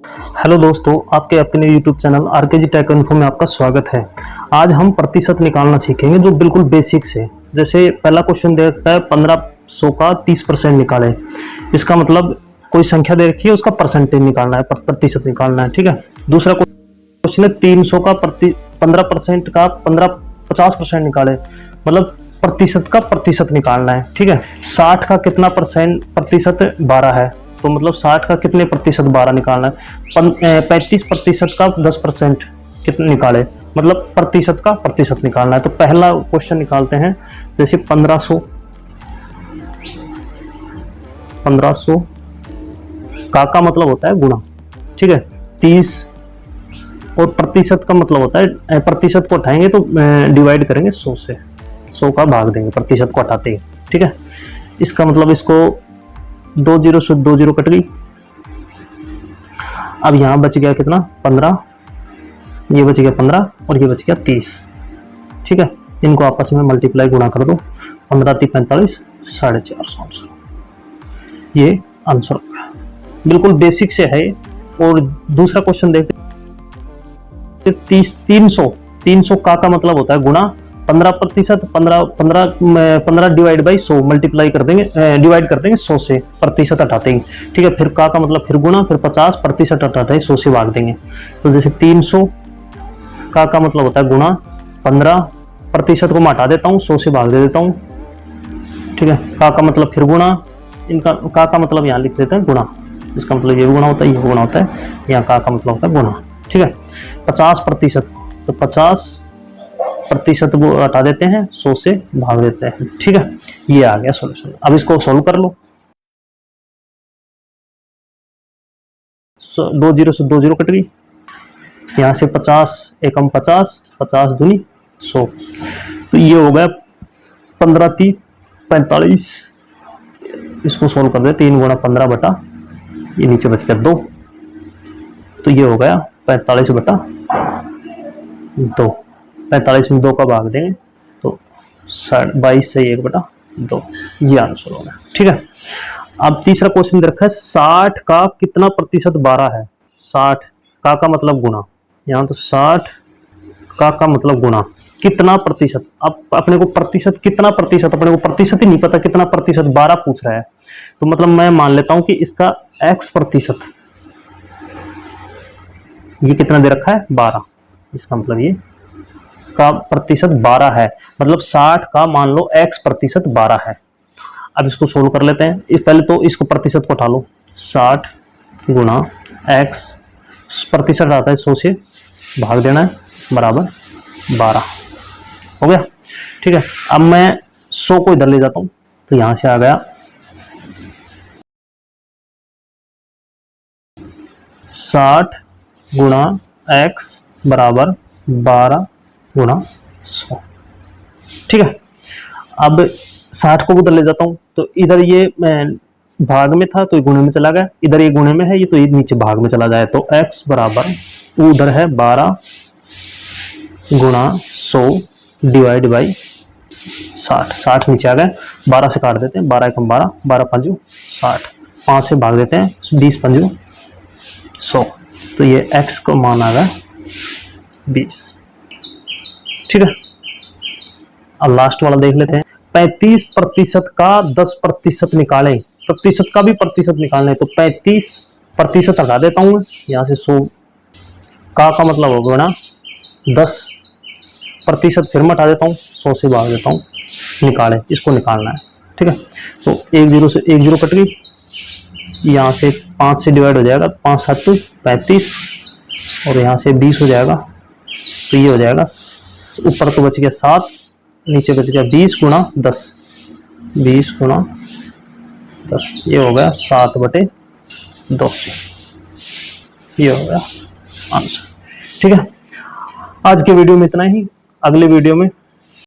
Hello दोस्तों, आपके अपने YouTube channel RKG take info में आपका स्वागत है। आज हम प्रतिशत निकालना सीखेंगे जो बिल्कुल बेसिक्स है। जैसे पहला क्वेश्चन दे रखा है 1500 का 30% निकालें। इसका मतलब कोई संख्या दे रखी है, उसका परसेंटेज निकालना है, प्रतिशत निकालना है। ठीक है। दूसरा क्वेश्चन है 300 का 15% का 50% निकाले, मतलब प्रतिशत का प्रतिशत निकालना है। ठीक है। 60 का कितना प्रतिशत 12 है, तो मतलब 60 का कितने प्रतिशत 12 निकालना है। 35% का 10% कितने निकाले, मतलब प्रतिशत का प्रतिशत निकालना है। तो पहला क्वेश्चन निकालते हैं। जैसे 1500 का मतलब होता है गुणा। ठीक है। 30 और प्रतिशत का मतलब होता है, प्रतिशत को उठाएंगे तो डिवाइड करेंगे 100 से, 100 का भाग देंगे प्रतिशत को हटाते ही। ठीक है। इसका मतलब इसको 2 0 से 2 0 कट गई। अब यहां बच गया कितना 15, ये बच गया 15 और ये बच गया 30। ठीक है। इनको आपस में मल्टीप्लाई गुणा कर दो। 15 3 45 450 आंसर। ये आंसर हो गया। बिल्कुल बेसिक से है। और दूसरा क्वेश्चन देखते 300 का मतलब होता है गुणा 15%। 15 डिवाइड बाई 100 मल्टीप्लाई कर देंगे, डिवाइड कर देंगे 100 से, प्रतिशत हटाते हैं। ठीक है। फिर का मतलब फिर गुणा, फिर 50 प्रतिशत हटाते हैं 100 से भाग देंगे। तो जैसे 300 का मतलब होता है गुणा 15 प्रतिशत को मैं हटा देता हूँ, 100 से भाग दे देता हूँ। ठीक है। का मतलब फिर गुणा, इनका का मतलब यहाँ लिख देते हैं गुणा। इसका मतलब ये भी गुणा होता है, ये गुणा होता है, यहाँ का मतलब होता है गुणा। ठीक है। 50%, तो 50% को हटा देते हैं, 100 से भाग देते हैं। ठीक है। ये आ गया सॉल्यूशन। अब इसको सॉल्व कर लो। 2 0 से 2 0 कट गई। यहाँ से 50 एकम 50, 50 दूनी 100। तो ये हो गया 15 3 45। इसको सॉल्व कर दे। 3 गुणा 15 बटा, ये नीचे बच गया 2, तो ये हो गया 45 बटा 2। 45 में 2 का भाग देंगे तो 22 से 1 बटा 2। ये आंसर होगा। ठीक है। अब तीसरा क्वेश्चन दे रखा है 60 का कितना प्रतिशत 12 है। 60 का मतलब गुणा, यहाँ तो 60 का मतलब गुणा कितना प्रतिशत। अब अपने को प्रतिशत कितना प्रतिशत, अपने को प्रतिशत ही नहीं पता कितना प्रतिशत, 12 पूछ रहा है। तो मतलब मैं मान लेता हूं कि इसका x प्रतिशत, ये कितना दे रखा है 12, इसका मतलब ये का प्रतिशत 12 है, मतलब 60 का मान लो x प्रतिशत 12 है। अब इसको सोल्व कर लेते हैं। पहले तो इसको प्रतिशत को उठा लो। 60 गुणा x, प्रतिशत आता है 100 से भाग देना है, बराबर 12 हो गया। ठीक है। अब मैं 100 को इधर ले जाता हूं, तो यहां से आ गया 60 गुणा x बराबर 12 गुणा 100। ठीक है। अब 60 को उधर ले जाता हूं, तो इधर ये भाग में था तो गुणे में चला गया, इधर ये गुणे में है, ये तो ये नीचे भाग में चला जाए। तो x बराबर उधर है 12 गुणा 100 डिवाइड बाई 60। 60 नीचे आ गए, 12 से काट देते हैं, 12 एकम 12, 12 पंजू 60, 5 से भाग देते हैं, 20 पंजू 100। तो ये x को मान आ गया 20। ठीक है। अब लास्ट वाला देख लेते हैं। 35% का 10% निकालें। प्रतिशत का भी प्रतिशत निकालना है, तो 35% हटा देता हूं मैं यहां से। 100 का मतलब होगा ना 10%, फिर मैं हटा देता हूं, 100 से भाग देता हूं, निकालें, इसको निकालना है। ठीक है। तो 1 0 से 1 0 कट गई। यहाँ से 5 से डिवाइड हो जाएगा, 5 7 35 और यहाँ से 20 हो जाएगा। तो ये हो जाएगा, ऊपर तो बच गया 7, नीचे बच गया 20 गुणा 10, 20 गुणा 10, ये हो गया 7 बटे 200। ये हो गया आंसर। ठीक है। आज के वीडियो में इतना ही। अगले वीडियो में